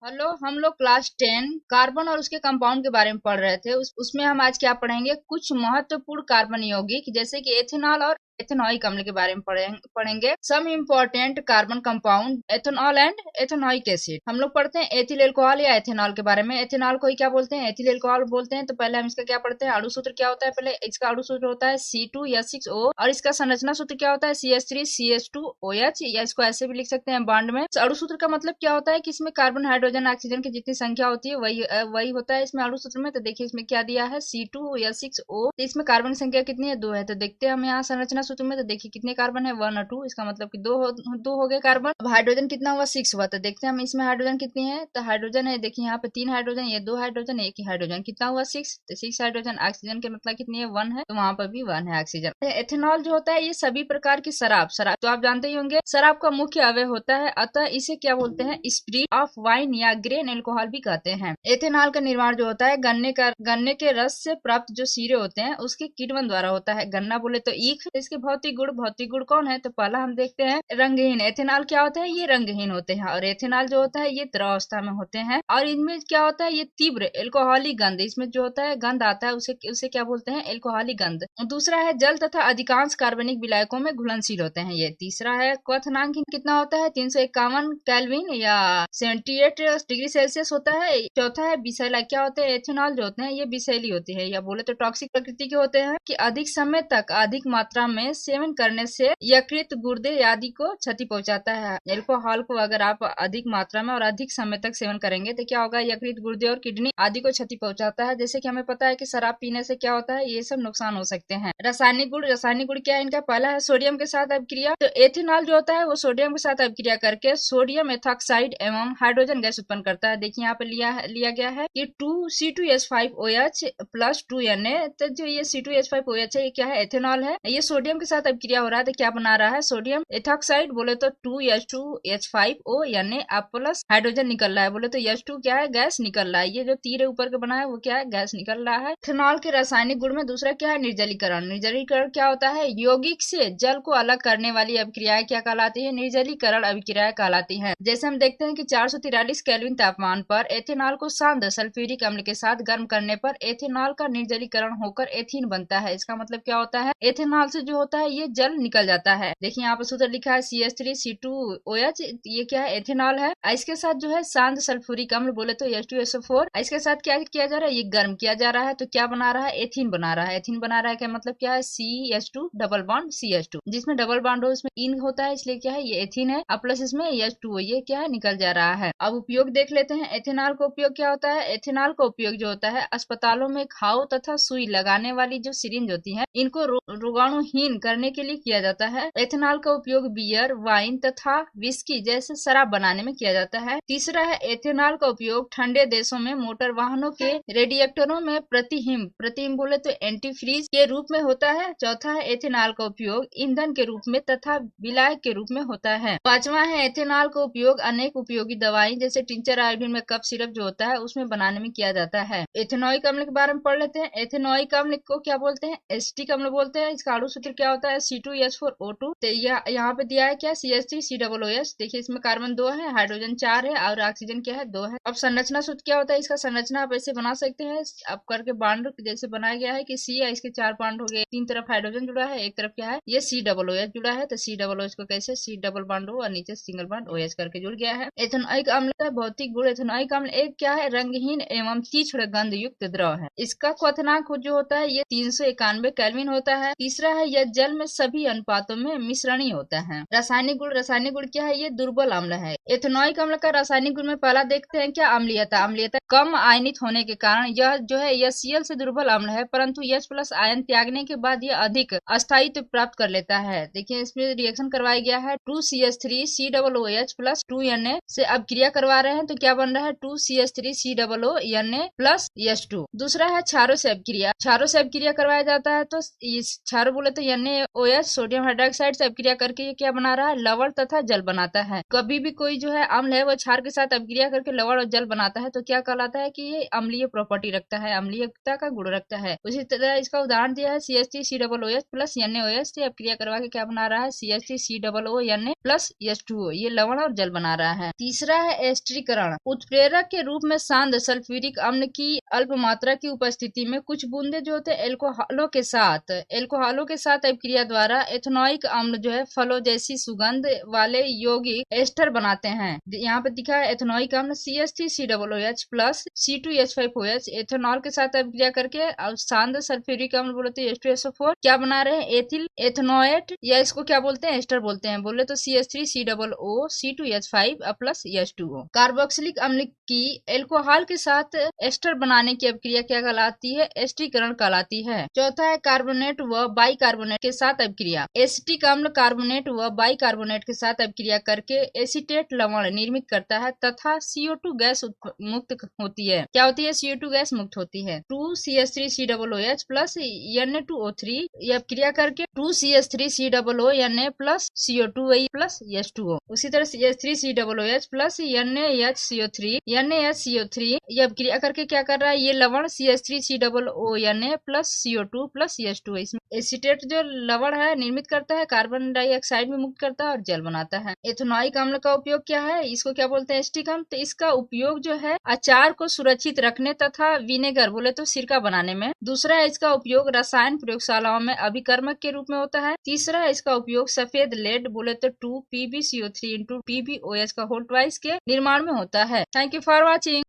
Hello, हम लोग class 10 carbon और उसके कंपाउंड के बारे में पढ़ रहे थे। उसमें हम आज क्या पढ़ेंगे, कुछ महत्वपूर्ण कार्बन यौगिक जैसे कि एथेनॉल और एथेनॉइक अम्ल के बारे में पढ़ेंगे। Some important carbon compound ethanol and ethanoic acid. हम लोग पढ़ते हैं एथिल एल्कोहल या एथेनॉल के बारे में। एथेनॉल को ही क्या बोलते हैं, एथिल एल्कोहल बोलते हैं। तो पहले हम इसका क्या पढ़ते हैं, अणु सूत्र क्या होता है। पहले इसका अणु सूत्र होता है C2H6O और इसका संरचना सूत्र क्या होता है CH3CH2OH, या इसको ऐसे भी लिख सकते हैं बॉन्ड में। अणु सूत्र का मतलब क्या होता है कि इसमें कार्बन, हाइड्रोजन, ऑक्सीजन की जितनी संख्या होती है वही होता है इसमें अणु सूत्र में। तो देखिए इसमें क्या दिया है C2H6O, तो इसमें कार्बन की संख्या कितनी है, 2 है। तो देखते हैं हम यहाँ संरचना सूत्र में, तो देखिए कितने कार्बन है, 1 और 2, इसका मतलब कि दो हो गए कार्बन। अब हाइड्रोजन कितना हुआ, 6 हुआ। तो देखते हैं हम इसमें हाइड्रोजन कितनी है। तो हाइड्रोजन है, देखिए यहाँ पे 3 हाइड्रोजन, ये 2 हाइड्रोजन, एक ही हाइड्रोजन, कितना हुआ 6। तो 6 हाइड्रोजन। ऑक्सीजन के मतलब कितनी है, 1 है, तो वहां पर भी 1 है ऑक्सीजन। एथेनॉल जो होता है ये सभी प्रकार की शराब तो आप जानते ही होंगे शराब का मुख्य अवयव होता है, अतः इसे क्या बोलते हैं, स्पिरिट ऑफ वाइन या ग्रेन एल्कोहल भी कहते हैं। एथेनॉल का निर्माण जो होता है गन्ने के रस से प्राप्त जो शीरे होते हैं उसके किण्वन द्वारा होता है। गन्ना बोले तो ईख। इसके भौतिक गुण कौन है, तो पहला हम देखते हैं रंगहीन। एथेनॉल क्या होता है, ये रंगहीन होते हैं। और एथेनॉल जो होता है ये द्रवावस्था में होते हैं। और इनमें क्या होता है, ये तीव्र एल्कोहलिक गंध, इसमें जो होता है गंध आता है, उसे क्या बोलते हैं, एल्कोहलिक गंध। दूसरा है जल तथा अधिकांश कार्बनिक विलायकों में घुलनशील होते हैं ये। तीसरा है क्वथनांक कितना होता है, 351 केल्विन या 78 डिग्री सेल्सियस होता है। चौथा है विषैला। क्या होते हैं, एथेनॉल जो होते हैं ये विषैली होती है, या बोले तो टॉक्सिक प्रकृति के होते हैं, कि अधिक समय तक अधिक मात्रा में सेवन करने से यकृत, गुर्दे आदि को क्षति पहुंचाता है। एल्कोहल को अगर आप अधिक मात्रा में और अधिक समय तक सेवन करेंगे तो क्या होगा, यकृत, गुर्दे और किडनी आदि को क्षति पहुंचाता है। जैसे कि हमें पता है कि शराब पीने से क्या होता है, ये सब नुकसान हो सकते हैं। रासायनिक गुण क्या है इनका, पहला है सोडियम के साथ अभिक्रिया। तो एथेनॉल जो होता है वो सोडियम के साथ अभिक्रिया करके सोडियम एथॉक्साइड एवं हाइड्रोजन गैस उत्पन्न करता है। देखिए यहाँ पे लिया गया है कि 2C2H5OH प्लस 2Na। तो जो ये C2H5OH है ये क्या है, एथेनॉल है। ये सोडियम के साथ अभिक्रिया हो रहा है तो क्या बना रहा है, सोडियम एथॉक्साइड बोले तो 2H2H5O, यानी प्लस हाइड्रोजन निकल रहा है, बोले तो H2 क्या है, गैस निकल रहा है। ये जो तीर ऊपर के बना है वो क्या है, गैस निकल रहा है। इथेनॉल के रासायनिक गुण में दूसरा क्या है, निर्जलीकरण। निर्जलीकरण क्या होता है, यौगिक से जल को अलग करने वाली अभिक्रियाएं क्या कहलाती है, निर्जलीकरण अभिक्रियाएं कहलाती हैं। जैसे हम देखते हैं कि 443 केल्विन तापमान पर एथेनॉल को शांत सल्फ्यूरिक अम्ल के साथ गर्म करने पर एथेनॉल का निर्जलीकरण होकर एथीन बनता है। इसका मतलब क्या होता है, एथेनॉल से जो होता है ये जल निकल जाता है। देखिए यहाँ पर सूत्र लिखा है CH3C2OH, ये क्या है, एथेनॉल है। इसके साथ जो है शांत सल्फ्यूरिक अम्ल बोले तो H2SO4, इसके साथ क्या किया जा रहा है, ये गर्म किया जा रहा है। तो क्या बना रहा है, एथीन बना रहा है। एथीन बना रहा है क्या मतलब क्या है, CH2 डबल बॉन्ड CH2, जिसमें डबल बॉन्ड हो उसमें इन होता है, इसलिए क्या है ये एथीन है। अब प्लस इसमें H2O, ये क्या है, निकल जा रहा है। अब उपयोग देख लेते हैं। एथेनॉल का उपयोग क्या होता है, एथेनॉल का उपयोग जो होता है अस्पतालों में घाव तथा सुई लगाने वाली जो सिरिंज होती है इनको रोगाणुहीन करने के लिए किया जाता है। एथेनॉल का उपयोग बियर, वाइन तथा विस्की जैसे शराब बनाने में किया जाता है। तीसरा है एथेनॉल का उपयोग ठंडे देशों में मोटर वाहनों के रेडिएटरों में प्रतिहिम बोले तो एंटीफ्रीज के रूप में होता है। चौथा है एथेनॉल का उपयोग ईंधन के रूप में तथा विलायक के रूप में होता है। पांचवा है एथेनॉल का उपयोग अनेक उपयोगी दवाई जैसे टिंचर, आयोडीन में कफ सिरप जो होता है उसमें बनाने में किया जाता है। एथेनॉइक अम्ल के बारे में पढ़ लेते हैं। एथेनॉइक अम्ल को क्या बोलते हैं, एसिटिक अम्ल बोलते हैं। इसका अणु सूत्र क्या होता है, C2H4O2। तो यहाँ पे दिया है क्या, CH3COOH। देखिए इसमें कार्बन 2 है, हाइड्रोजन 4 है और ऑक्सीजन क्या है, 2 है। अब संरचना सूत्र क्या होता है, इसका संरचना आप ऐसे बना सकते हैं, अब करके बॉन्ड जैसे बनाया गया है कि C है, इसके 4 बॉन्ड हो गए, तीन तरफ हाइड्रोजन जुड़ा है, एक तरफ क्या है, ये COOH जुड़ा है। तो COOH को कैसे, C डबल बॉन्ड हो और नीचे सिंगल बॉन्ड OH करके जुड़ गया है। एथेनॉइक अम्ल का भौतिक गुण, एथेनॉइक अम्ल एक क्या है, रंगहीन एवं तीक्ष्ण गंध युक्त द्रव है। इसका क्वथनांक जो होता है ये 391 केल्विन होता है। तीसरा है यह जल में सभी अनुपातों में मिश्रणीय होता है। रासायनिक गुण क्या है, ये दुर्बल अम्ल है। एथेनॉइक अम्ल का रासायनिक गुण में पहला देखते हैं क्या, अम्लीयता। अम्लीयता कम आयनित होने के कारण यह जो है यह Cl से दुर्बल अम्ल है, परंतु H+ आयन त्यागने के बाद यह अधिक अस्थायित्व प्राप्त कर लेता है। देखिए इसमें रिएक्शन करवाया गया है 2CH3COOH प्लस 2Na से अब क्रिया करवा रहे हैं तो क्या बन रहा है, 2CH3COONA प्लस H2। दूसरा है क्षारों से अभिक्रिया। क्षारों से अभिक्रिया करवाया जाता है तो इस क्षारों बोले तो NaOH सोडियम हाइड्रोक्साइड से अभिक्रिया करके ये क्या बना रहा है, लवण तथा जल बनाता है। कभी भी कोई जो है अम्ल है वो क्षार के साथ अभिक्रिया करके लवण और जल बनाता है तो क्या कहलाता है कि ये अम्लीय प्रॉपर्टी रखता है, अम्लीयता का गुण रखता है। उसी तरह इसका उदाहरण दिया है CH3COOH प्लस NaOH से अभिक्रिया करवा के क्या बना रहा है, CH3COO प्लस H2O, ये लवण और जल बना रहा है। तीसरा है एस्टरीकरण। उत्प्रेरक के रूप में सांद्र सल्फ्यूरिक अम्ल की अल्प मात्रा की उपस्थिति में कुछ बूंदे जो होते हैं एल्कोहलों के साथ अभिक्रिया द्वारा एथेनोइक अम्ल जो है फलों जैसी सुगंध वाले यौगिक एस्टर बनाते हैं। यहाँ पे दिखा है एथेनोइक अम्ल CH3COOH प्लस C2H5OH एथेनॉल के साथ अभिक्रिया करके अब सांद्र सल्फ्यूरिक अम्ल बोले तो H2SO4 क्या बना रहे हैं, एथिल एथेनोएट, या इसको क्या बोलते हैं, एस्टर बोलते हैं। बोले तो CH3COO C2H5 plus H2O। Carboxylic अम्ल की एल्कोहल के साथ एस्टर बनाने की अभिक्रिया क्या कहलाती है, एस्टरीकरण कहलाती है। चौथा है कार्बोनेट व बाइकार्बोनेट के साथ अभिक्रिया। एसिटिक अम्ल कार्बोनेट व बाइकार्बोनेट के साथ अभिक्रिया करके एसीटेट लवण निर्मित करता है तथा CO2 गैस मुक्त होती है। क्या होती है, CO2 गैस मुक्त होती है। 2CH3COOH प्लस Na2O3 यह अभिक्रिया करके 2CH3COO plus CO2 plus H2O। उसी तरह CH3COOH प्लस NaHCO3 यह अभिक्रिया करके क्या कर रहा है, ये लवण CH3COO plus CO2 plus H2O, इसमें एसीटेट जो लवण है निर्मित करता है, कार्बन डाइऑक्साइड भी मुक्त करता है और जल बनाता है। एथेनोइक अम्ल का उपयोग क्या है, इसको क्या बोलते हैं, एस्टिक अम्ल। तो इसका उपयोग जो है अचार को सुरक्षित रखने तथा विनेगर बोले तो सिरका बनाने में। दूसरा है इसका उपयोग रसायन प्रयोगशालाओं में अभिकर्मक के रूप में होता है। तीसरा है इसका उपयोग सफेद लेड बोले तो 2PbCO3 × PbOH का होल ट्वाइस के निर्माण में होता है। Thank you for watching.